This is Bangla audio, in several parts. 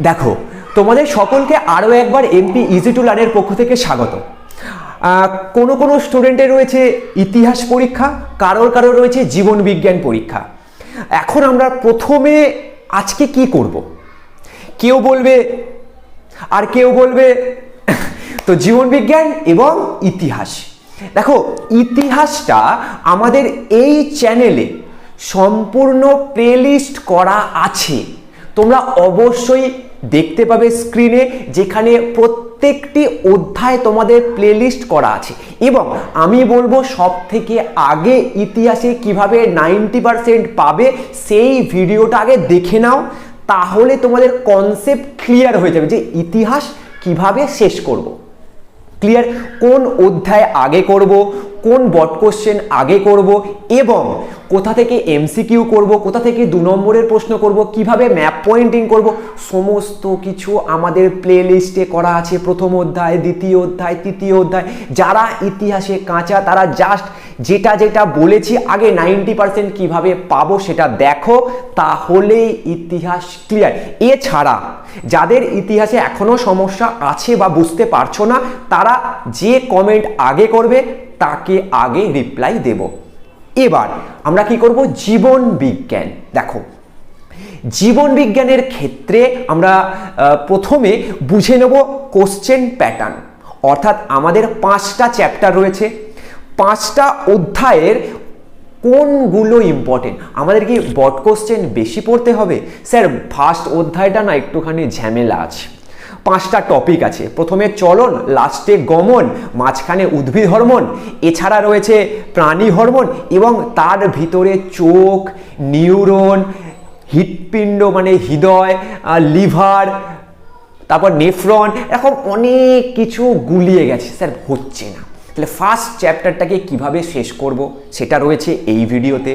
দেখো, তোমাদের সকলকে আরও একবার এমপি ইজি টু লার্নের পক্ষ থেকে স্বাগত। কোনো কোনো স্টুডেন্টের রয়েছে ইতিহাস পরীক্ষা, কারোর রয়েছে জীবন বিজ্ঞান পরীক্ষা। এখন আমরা প্রথমে আজকে কি করব, কেউ বলবে আর কেউ বলবে তো জীবন বিজ্ঞান এবং ইতিহাস। দেখো, ইতিহাসটা আমাদের এই চ্যানেলে সম্পূর্ণ প্লেলিস্ট করা আছে, তোমরা অবশ্যই দেখতে পাবে স্ক্রিনে, যেখানে প্রত্যেকটি অধ্যায় তোমাদের প্লেলিস্ট করা আছে। এবং আমি বলবো সব থেকে আগে ইতিহাসে কিভাবে 90% পাবে সেই ভিডিওটা আগে দেখে নাও, তাহলে তোমাদের কনসেপ্ট ক্লিয়ার হয়ে যাবে যে ইতিহাস কিভাবে শেষ করব। ক্লিয়ার, কোন অধ্যায় আগে করব, কোন বট কোশ্চেন আগে করব, এবং কোথা থেকে এমসিকিউ করব, কোথা থেকে 2 নম্বরের প্রশ্ন করব, কিভাবে ম্যাপ পয়েন্টিং করব, সমস্ত কিছু আমাদের প্লে লিস্টে করা আছে। প্রথম অধ্যায়, দ্বিতীয় অধ্যায়, তৃতীয় অধ্যায়। যারা ইতিহাসে কাঁচা তারা জাস্ট যেটা বলেছি আগে 90% কিভাবে পাবো সেটা দেখো, তাহলেই ইতিহাস ক্লিয়ার। এছাড়া যাদের ইতিহাসে এখনো সমস্যা আছে বা বুঝতে পারছো না, তারা যে কমেন্ট আগে করবে তাকে আগে রিপ্লাই দেব। এবার আমরা কি করব, জীবন বিজ্ঞান। দেখো, জীবন বিজ্ঞানের ক্ষেত্রে আমরা প্রথমে বুঝে নেব কোশ্চেন প্যাটার্ন। অর্থাৎ আমাদের 5টা চ্যাপ্টার রয়েছে, 5টা অধ্যায়ের কোনগুলো ইম্পর্টেন্ট। আমাদের কি বট কোশ্চেন বেশি পড়তে হবে? স্যার, ফার্স্ট অধ্যায়টা না একটুখানি ঝামেলা আছে, 5টা টপিক আছে। প্রথমে চলন, লাস্টে গমন, মাঝখানে উদ্ভিদ হরমোন, এছাড়া রয়েছে প্রাণী হরমোন, এবং তার ভিতরে চোখ, নিউরন, হৃৎপিণ্ড মানে হৃদয়, লিভার, তারপর নেফ্রন, এরকম অনেক কিছু গুলিয়ে গেছে। স্যার হচ্ছে না, তাহলে ফার্স্ট চ্যাপ্টারটাকে কিভাবে শেষ করব সেটা রয়েছে এই ভিডিওতে।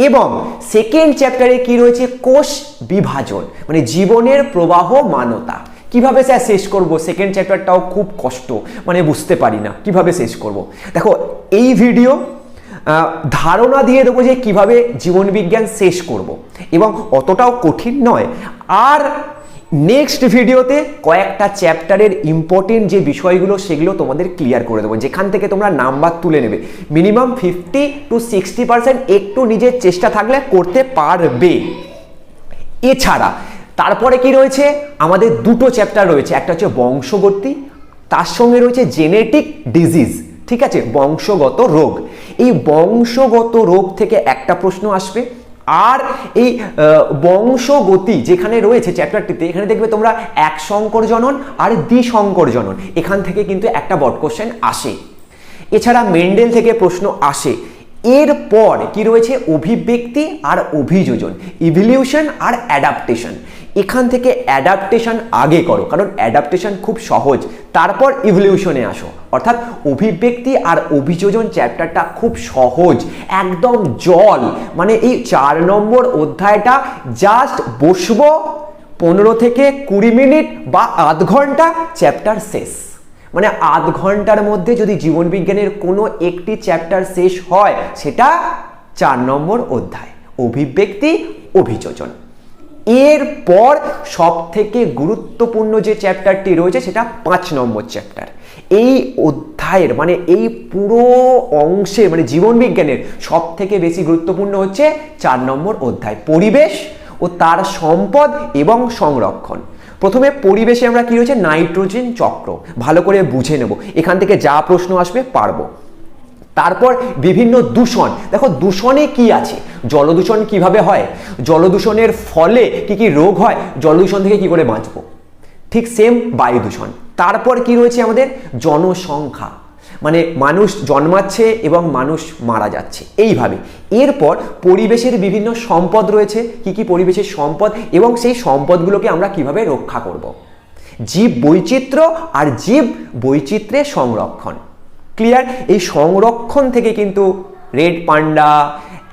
এবং সেকেন্ড চ্যাপ্টারে কি রয়েছে, কোষ বিভাজন মানে জীবনের প্রবাহ মানতা। কিভাবে স্যার শেষ করব, সেকেন্ড চ্যাপ্টারটাও খুব কষ্ট, মানে বুঝতে পারি না কিভাবে শেষ করব। দেখো, এই ভিডিও ধারণা দিয়ে দেবো যে কিভাবে জীবন বিজ্ঞান শেষ করব, এবং অতটাও কঠিন নয়। আর নেক্সট ভিডিওতে কয়েকটা চ্যাপ্টারের ইম্পর্টেন্ট যে বিষয়গুলো সেগুলো তোমাদের ক্লিয়ার করে দেবো, যেখান থেকে তোমরা নাম্বার তুলে নেবে। মিনিমাম 50 to 60% একটু নিজের চেষ্টা থাকলে করতে পারবে। এছাড়া তারপরে কি রয়েছে, আমাদের 2টো চ্যাপ্টার রয়েছে, একটা হচ্ছে বংশগতি, তার সঙ্গে রয়েছে জেনেটিক ডিজিজ। ঠিক আছে, বংশগত রোগ। এই বংশগত রোগ থেকে একটা প্রশ্ন আসবে। আর এই বংশগতি যেখানে রয়েছে চ্যাপ্টারটিতে, এখানে দেখবে তোমরা এক সংকর জনন আর দ্বিসংকর জনন, এখান থেকে কিন্তু একটা বট কোশ্চেন আসে। এছাড়া মেন্ডেল থেকে প্রশ্ন আসে। এরপর কি রয়েছে, অভিব্যক্তি আর অভিযোজন, ইভলিউশন আর অ্যাডাপ্টেশন। এখান থেকে অ্যাডাপ্টেশন আগে করো, কারণ অ্যাডাপ্টেশন খুব সহজ, তারপর ইভলিউশনে আসো। অর্থাৎ অভিব্যক্তি আর অভিযোজন চ্যাপ্টারটা খুব সহজ, একদম জল। মানে এই 4 নম্বর অধ্যায়টা জাস্ট বসবো 15 থেকে 20 মিনিট বা আধ ঘন্টা, চ্যাপ্টার শেষ। মানে আধ ঘন্টার মধ্যে যদি জীবন বিজ্ঞানের কোনো একটি চ্যাপ্টার শেষ হয়, সেটা 4 নম্বর অধ্যায়, অভিব্যক্তি অভিযোজন। এরপর সব থেকে গুরুত্বপূর্ণ যে চ্যাপ্টারটি রয়েছে সেটা 5 নম্বর চ্যাপ্টার। এই অধ্যায়ের মানে এই পুরো অংশে মানে জীবন বিজ্ঞানের সব থেকে বেশি গুরুত্বপূর্ণ হচ্ছে 4 নম্বর অধ্যায়, পরিবেশ ও তার সম্পদ এবং সংরক্ষণ। প্রথমে পরিবেশে আমরা কি রয়েছে, নাইট্রোজেন চক্র, ভালো করে বুঝে নেব, এখান থেকে যা প্রশ্ন আসবে পারবো। তারপর বিভিন্ন দূষণ। দেখো, দূষণে কি আছে, জলদূষণ কিভাবে হয়, জলদূষণের ফলে কি কি রোগ হয়, জলদূষণ থেকে কি করে বাঁচবো। ঠিক সেম বায়ু দূষণ। তারপর কি রয়েছে আমাদের জনসংখ্যা, মানে মানুষ জন্মাচ্ছে এবং মানুষ মারা যাচ্ছে এইভাবে। এরপর পরিবেশের বিভিন্ন সম্পদ রয়েছে, কি কি পরিবেশের সম্পদ, এবং সেই সম্পদগুলোকে আমরা কিভাবে রক্ষা করব। জীব বৈচিত্র্য আর জীব বৈচিত্র্যের সংরক্ষণ। ক্লিয়ার, এই সংরক্ষণ থেকে কিন্তু রেড পান্ডা,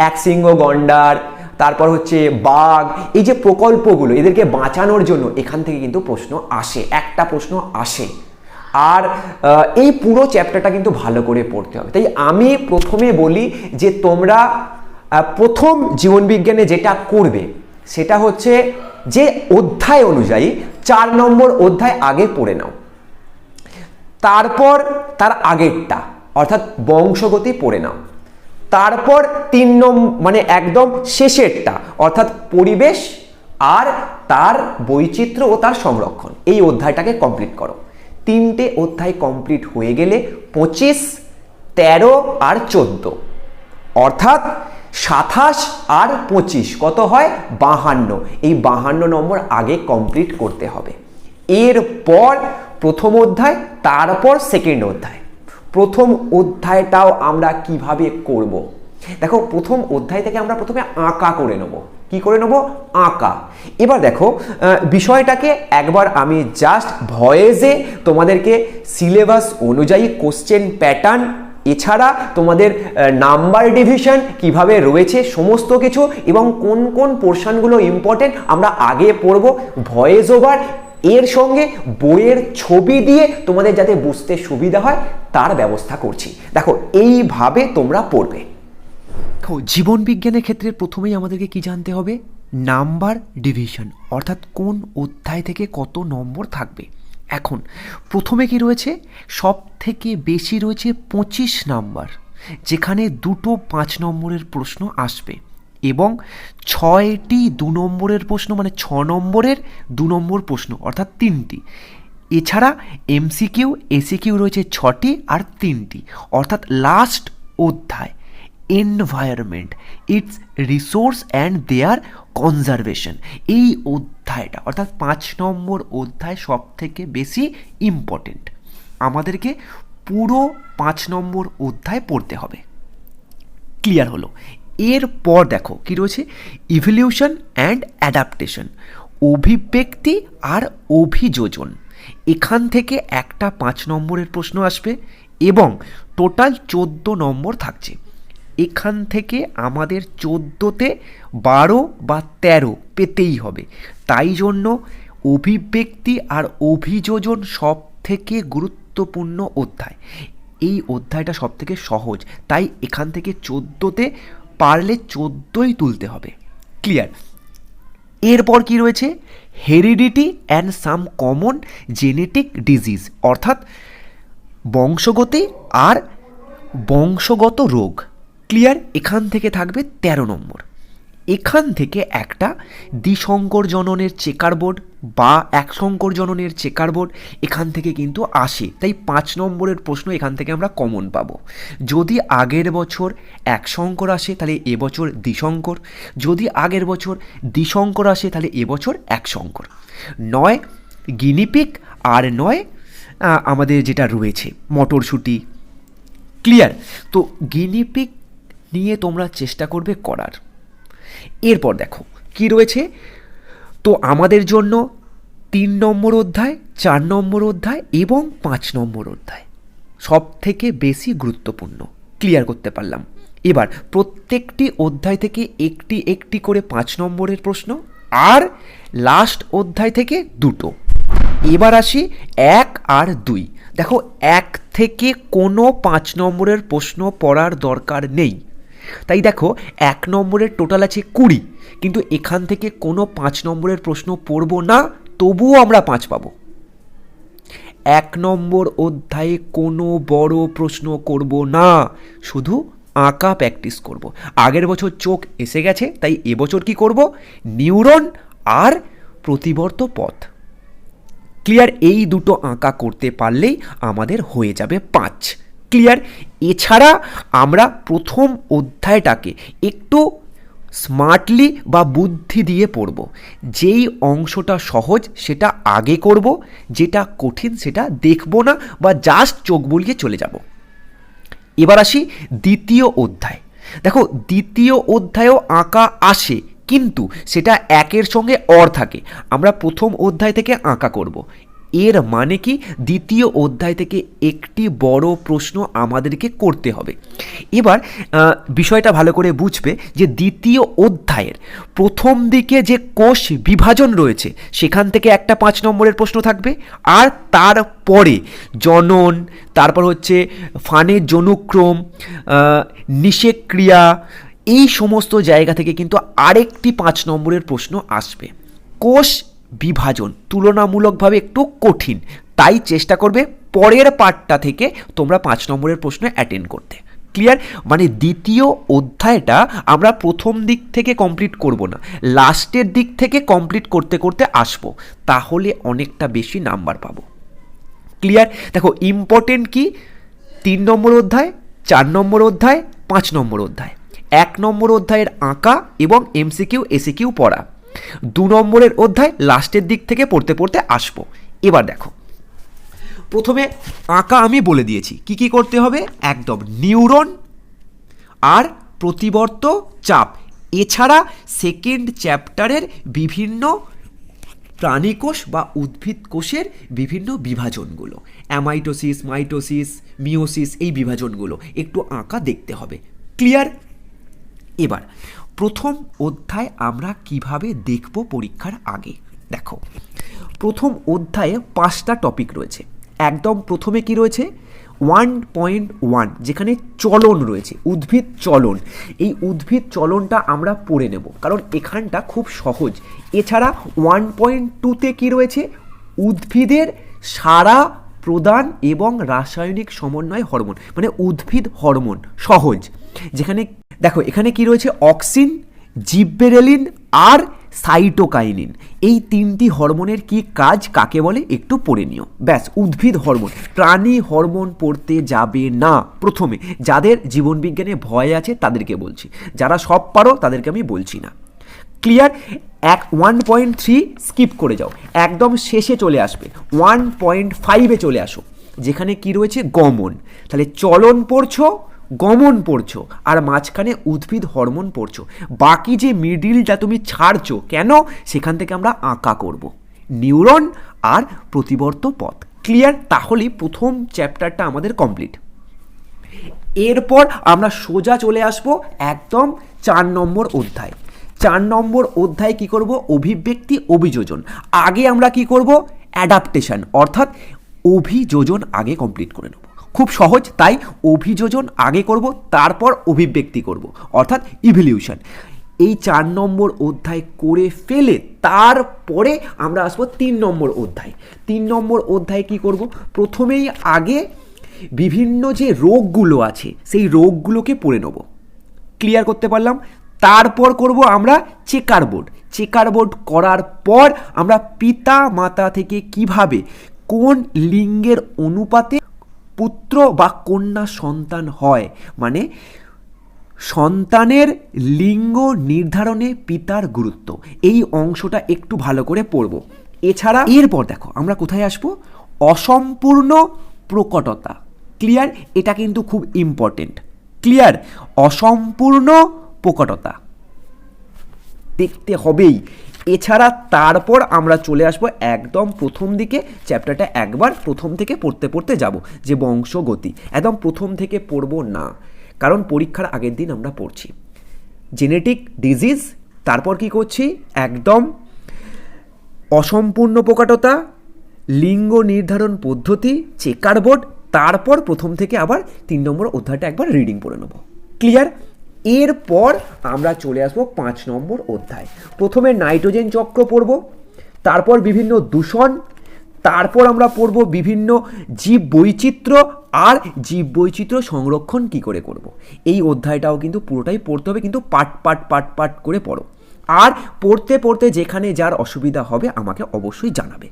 একশৃঙ্গ গন্ডার, তারপর হচ্ছে বাঘ, এই যে প্রকল্পগুলো এদেরকে বাঁচানোর জন্য এখান থেকে কিন্তু প্রশ্ন আসে, একটা প্রশ্ন আসে। আর এই পুরো চ্যাপ্টারটা কিন্তু ভালো করে পড়তে হবে। তাই আমি প্রথমে বলি যে তোমরা প্রথম জীবনবিজ্ঞানে যেটা করবে সেটা হচ্ছে যে অধ্যায় অনুযায়ী 4 নম্বর অধ্যায় আগে পড়ে নাও, তারপর তার আগেরটা অর্থাৎ বংশগতি পড়ে নাও, তারপর 3 নম্বর মানে একদম শেষেরটা অর্থাৎ পরিবেশ আর তার বৈচিত্র্য ও তার সংরক্ষণ, এই অধ্যায়টাকে কমপ্লিট করো। 3টে অধ্যায় কমপ্লিট হয়ে গেলে 25, 13 আর 14 অর্থাৎ 27 আর 25 কত হয় 52। এই 52 নম্বর আগে কমপ্লিট করতে হবে। এরপর প্রথম অধ্যায়, তারপর সেকেন্ড অধ্যায়। প্রথম অধ্যায়টাও আমরা কিভাবে করব? দেখো, প্রথম অধ্যায় থেকে আমরা প্রথমে আঁকা করে নেব। কি করে নেব? আঁকা। এবার দেখো, বিষয়টাকে একবার আমি জাস্ট ভয়েসে তোমাদেরকে সিলেবাস অনুযায়ী কোশ্চেন প্যাটার্ন, এছাড়া তোমাদের নাম্বার ডিভিশন কিভাবে রয়েছে সমস্ত কিছু, এবং কোন কোন পোর্শনগুলো ইম্পর্টেন্ট আমরা আগে পড়ব ভয়েস ওভার, এর সঙ্গে বইয়ের ছবি দিয়ে তোমাদের যাতে বুঝতে সুবিধা হয় তার ব্যবস্থা করছি। দেখো, এইভাবে তোমরা পড়বে। জীবন বিজ্ঞানের ক্ষেত্রে প্রথমেই আমাদেরকে কি জানতে হবে? নাম্বার ডিভিশন, অর্থাৎ কোন অধ্যায় থেকে কত নম্বর থাকবে। এখন প্রথমে কি রয়েছে? সব থেকে বেশি রয়েছে 25 নাম্বার, যেখানে 2টো 5 নম্বরের প্রশ্ন আসবে এবং 6টি 2 নম্বরের প্রশ্ন, মানে 6 নম্বরের 2 নম্বর প্রশ্ন অর্থাৎ 3টি। এছাড়া এমসিকিউ এসিকিউ রয়েছে 6টি আর 3টি, অর্থাৎ লাস্ট অধ্যায় environment, its resource and their conservation, এই অধ্যায়টা অর্থাৎ 5 নম্বর অধ্যায় সব থেকে বেশি ইম্পর্টেন্ট। আমাদেরকে পুরো 5 নম্বর অধ্যায় পড়তে হবে। ক্লিয়ার হলো? এরপর দেখো কি রয়েছে? ইভলিউশন অ্যান্ড অ্যাডাপ্টেশন, অভিব্যক্তি আর অভিযোজন। এখান থেকে একটা 5 নম্বরের প্রশ্ন আসবে এবং টোটাল 14 নম্বর থাকছে। এখান থেকে আমাদের 14তে 12 বা 13 পেতেই হবে। তাই জন্য অভিব্যক্তি আর অভিযোজন সব থেকে গুরুত্বপূর্ণ অধ্যায়। এই অধ্যায়টা সব থেকে সহজ, তাই এখান থেকে 14তে পারলে 14ই তুলতে হবে। ক্লিয়ার? এরপর কি রয়েছে? Heredity and some common genetic disease, অর্থাৎ বংশগতি আর বংশগত রোগ। ক্লিয়ার? এখান থেকে থাকবে 13 নম্বর। এখান থেকে একটা দ্বিসংকর জননের চেকার বোর্ড বা একসংকর জননের চেকার বোর্ড এখান থেকে কিন্তু আসে, তাই 5 নম্বরের প্রশ্ন এখান থেকে আমরা কমন পাবো। যদি আগের বছর একসংকর আসে তাহলে এবছর দ্বিসংকর, যদি আগের বছর দ্বিসংকর আসে তাহলে এবছর একসংকর। 9 গিনিপিগ আর 9 আমাদের যেটা রয়েছে মটরশুঁটি। ক্লিয়ার? তো গিনিপিগ নিয়ে তোমরা চেষ্টা করবে করার। এরপর দেখো কি রয়েছে? তো আমাদের জন্য 3 নম্বর অধ্যায়, 4 নম্বর অধ্যায় এবং 5 নম্বর অধ্যায় সব থেকে বেশি গুরুত্বপূর্ণ। ক্লিয়ার করতে পারলাম? এবার প্রত্যেকটি অধ্যায় থেকে একটি একটি করে 5 নম্বরের প্রশ্ন, আর লাস্ট অধ্যায় থেকে 2টো। এবার আসি 1 আর 2। দেখো, 1 থেকে কোনো 5 নম্বরের প্রশ্ন পড়ার দরকার নেই। তাই দেখো, 1 নম্বরের টোটাল আছে 20, কিন্তু এখান থেকে কোনো 5 নম্বরের প্রশ্ন পড়ব না, তবুও আমরা 5 পাবো। 1 নম্বর অধ্যায়ে কোনো বড় প্রশ্ন করব না, শুধু আঁকা প্র্যাকটিস করব। আগের বছর চোখ এসে গেছে, তাই এবছর কি করব? নিউরন আর প্রতিবর্ত পথ। ক্লিয়ার? এই দুটো আঁকা করতে পারলেই আমাদের হয়ে যাবে 5। ক্লিয়ার? এছাড়া আমরা প্রথম অধ্যায়টাকে একটু স্মার্টলি বা বুদ্ধি দিয়ে পড়ব। যেই অংশটা সহজ সেটা আগে করব, যেটা কঠিন সেটা দেখব না বা জাস্ট চোখ বুলিয়ে চলে যাব। এবার আসি দ্বিতীয় অধ্যায়। দেখো, দ্বিতীয় অধ্যায়েও আঁকা আসে, কিন্তু সেটা একের সঙ্গে অর থাকে। আমরা প্রথম অধ্যায় থেকে আঁকা করব। এর মানে কি? দ্বিতীয় অধ্যায় থেকে একটি বড় প্রশ্ন আমাদেরকে করতে হবে। এবার বিষয়টা ভালো করে বুঝবে যে দ্বিতীয় অধ্যায়ের প্রথম দিকে যে কোষ বিভাজন রয়েছে সেখান থেকে একটা 5 নম্বরের প্রশ্ন থাকবে, আর তারপরে জনন, তারপর হচ্ছে ফানের জনুক্রম, নিষেক ক্রিয়া, এই সমস্ত জায়গা থেকে কিন্তু আরেকটি 5 নম্বরের প্রশ্ন আসবে। কোষ বিভাজন তুলনামূলকভাবে একটু কঠিন, তাই চেষ্টা করবে পরের পার্টটা থেকে তোমরা 5 নম্বরের প্রশ্ন অ্যাটেন্ড করতে। ক্লিয়ার? মানে দ্বিতীয় অধ্যায়টা আমরা প্রথম দিক থেকে কমপ্লিট করব না, লাস্টের দিক থেকে কমপ্লিট করতে করতে আসবো, তাহলে অনেকটা বেশি নাম্বার পাবো। ক্লিয়ার? দেখো ইম্পর্টেন্ট কি, 3 নম্বর অধ্যায়, 4 নম্বর অধ্যায়, 5 নম্বর অধ্যায়। 1 নম্বর অধ্যায়ের আঁকা এবং এমসিকিউ এসিকিউ পড়া, 2 নম্বরের অধ্যায় লাস্টের দিক থেকে পড়তে পড়তে আসবো। এবার দেখো, প্রথমে আঁকা আমি বলে দিয়েছি কি কি করতে হবে, একদম নিউরন আর প্রতিবর্ত চাপ, এছাড়া সেকেন্ড চ্যাপ্টারের বিভিন্ন প্রাণীকোষ বা উদ্ভিদ কোষের বিভিন্ন বিভাজনগুলো, অ্যামাইটোসিস, মাইটোসিস, মিওসিস, এই বিভাজনগুলো একটু আঁকা দেখতে হবে। ক্লিয়ার? এবার প্রথম অধ্যায় আমরা কিভাবে দেখব পরীক্ষার আগে, দেখো প্রথম অধ্যায়ে 5টা টপিক রয়েছে। একদম প্রথমে কি রয়েছে, 1.1 যেখানে চলন রয়েছে, উদ্ভিদ চলন। এই উদ্ভিদ চলনটা আমরা পড়ে নেব কারণ এখানটা খুব সহজ। এছাড়া 1.2তে কি রয়েছে, উদ্ভিদের সারা প্রদান এবং রাসায়নিক সমন্বয় হরমোন, মানে উদ্ভিদ হরমোন সহজ। যেখানে দেখো এখানে কি রয়েছে, অক্সিন, জিববেরেলিন আর সাইটোকাইনিন, এই 3টি হরমোনের কি কাজ, কাকে বলে একটু পড়ে নিও। ব্যাস, উদ্ভিদ হরমোন, প্রাণী হরমোন পড়তে যাবে না প্রথমে। যাদের জীবনবিজ্ঞানে ভয় আছে তাদেরকে বলছি, যারা সব পারো তাদেরকে আমি বলছি না। ক্লিয়ার? 1.3 স্কিপ করে যাও, একদম শেষে চলে আসবে 1.5-এ চলে আসো, যেখানে কি রয়েছে, গমন। তাহলে চলন পড়ছো, গমন পড়ছো, আর মাঝখানে উদ্ভিদ হরমোন পড়ছো। বাকি যে মিডিলটা তুমি ছাড়ছো কেন, সেখান থেকে আমরা আঁকা করব, নিউরন আর প্রতিবর্ত পথ। ক্লিয়ার? তাহলেই প্রথম চ্যাপ্টারটা আমাদের কমপ্লিট। এরপর আমরা সোজা চলে আসবো একদম 4 নম্বর অধ্যায়। 4 নম্বর অধ্যায় কি করব, অভিব্যক্তি অভিযোজন। আগে আমরা কি করব, অ্যাডাপ্টেশন অর্থাৎ অভিযোজন আগে কমপ্লিট করে নেব। খুব সহজ, তাই অভিযোজন আগে করব, তারপর অভিব্যক্তি করব অর্থাৎ ইভলিউশন। এই 4 নম্বর অধ্যায় করে ফেলে তারপরে আমরা আসবো 3 নম্বর অধ্যায়। 3 নম্বর অধ্যায় কি করব, প্রথমেই আগে বিভিন্ন যে রোগগুলো আছে সেই রোগগুলোকে পড়ে নেব। ক্লিয়ার করতে পারলাম? তারপর করব আমরা চেকার বোর্ড। চেকার বোর্ড করার পর আমরা পিতা মাতা থেকে কিভাবে কোন লিঙ্গের অনুপাতে পুত্র বা কন্যা সন্তান হয়, মানে সন্তানের লিঙ্গ নির্ধারণে পিতার গুরুত্ব, এই অংশটা একটু ভালো করে পড়ব। এছাড়া এরপর দেখো আমরা কোথায় আসবো, অসম্পূর্ণ প্রকটতা। ক্লিয়ার? এটা কিন্তু খুব ইম্পর্টেন্ট। ক্লিয়ার? অসম্পূর্ণ প্রকটতা দেখতে হবেই। এছাড়া তারপর আমরা চলে আসবো একদম প্রথম দিকে, চ্যাপ্টারটা একবার প্রথম থেকে পড়তে পড়তে যাব, যে বংশগতি একদম প্রথম থেকে পড়বো না, কারণ পরীক্ষার আগের দিন আমরা পড়ছি জেনেটিক ডিজিজ। তারপর কি করছি, একদম অসম্পূর্ণ প্রকটতা, লিঙ্গ নির্ধারণ পদ্ধতি, চেকার বোর্ড, তারপর প্রথম থেকে আবার 3 নম্বর অধ্যায়টা একবার রিডিং পড়ে নেব। ক্লিয়ার? এরপর আমরা চলে আসবো 5 নম্বর অধ্যায়। প্রথমে নাইট্রোজেন চক্র পড়ব, তারপর বিভিন্ন দূষণ, তারপর আমরা পড়ব বিভিন্ন জীব বৈচিত্র্য আর জীব বৈচিত্র্য সংরক্ষণ কি করে করব। এই অধ্যায়টাও কিন্তু পুরোটাই পড়তে হবে, কিন্তু পাট করে পড়ো। আর পড়তে পড়তে যেখানে যার অসুবিধা হবে আমাকে অবশ্যই জানাবে।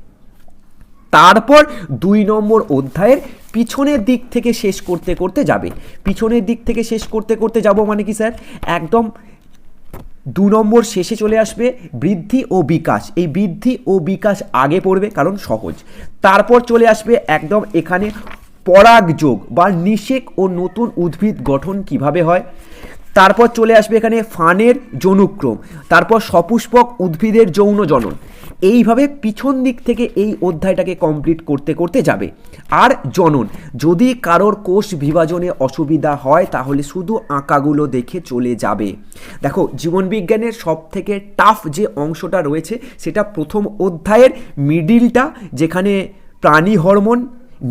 তারপর 2 নম্বর অধ্যায়ের পিছনের দিক থেকে শেষ করতে করতে যাবে। পিছনের দিক থেকে শেষ করতে করতে যাব মানে কি স্যার, একদম 2 নম্বর শেষে চলে আসবে বৃদ্ধি ও বিকাশ। এই বৃদ্ধি ও বিকাশ আগে পড়বে কারণ সহজ। তারপর চলে আসবে একদম এখানে পরাগযোগ বা নিষেক ও নতুন উদ্ভিদ গঠন কিভাবে হয়। তারপর চলে আসবে এখানে ফানের যৌনুক্রম, তারপর সপুষ্পক উদ্ভিদের যৌন জনন। এইভাবে পিছন দিক থেকে এই অধ্যায়টাকে কমপ্লিট করতে করতে যাবে। আর জনন, যদি কারোর কোষ বিভাজনে অসুবিধা হয় তাহলে শুধু আঁকাগুলো দেখে চলে যাবে। দেখো জীবনবিজ্ঞানের সব থেকে টাফ যে অংশটা রয়েছে সেটা প্রথম অধ্যায়ের মিডিলটা, যেখানে প্রাণী হরমোন,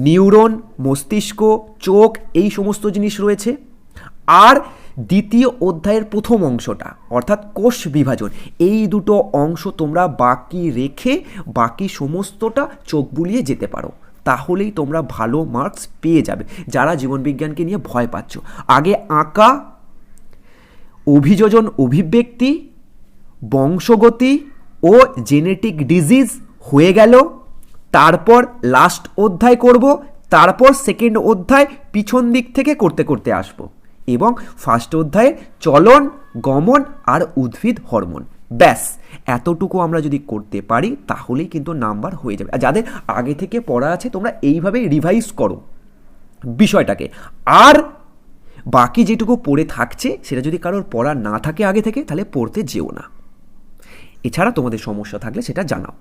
নিউরন, মস্তিষ্ক, চোখ, এই সমস্ত জিনিস রয়েছে। আর দ্বিতীয় অধ্যায়ের প্রথম অংশটা অর্থাৎ কোষ বিভাজন, এই দুটো অংশ তোমরা বাকি রেখে বাকি সমস্তটা চোখ বুলিয়ে যেতে পারো, তাহলেই তোমরা ভালো মার্কস পেয়ে যাবে। যারা জীবনবিজ্ঞানকে নিয়ে ভয় পাচ্ছ, আগে আঁকা, অভিযোজন অভিব্যক্তি, বংশগতি ও জেনেটিক ডিজিজ হয়ে গেল, তারপর লাস্ট অধ্যায় করব, তারপর সেকেন্ড অধ্যায় পিছন দিক থেকে করতে করতে আসব, এবং ফার্স্ট অধ্যায়ে চলন, গমন আর উদ্ভিদ হরমোন। ব্যাস এতটুকু আমরা যদি করতে পারি তাহলেই কিন্তু নাম্বার হয়ে যাবে। আর যাদের আগে থেকে পড়া আছে তোমরা এইভাবেই রিভাইজ করো বিষয়টাকে। আর বাকি যেটুকু পড়ে থাকছে সেটা যদি কারোর পড়া না থাকে আগে থেকে, তাহলে পড়তে যেও না। এছাড়া তোমাদের সমস্যা থাকলে সেটা জানাও।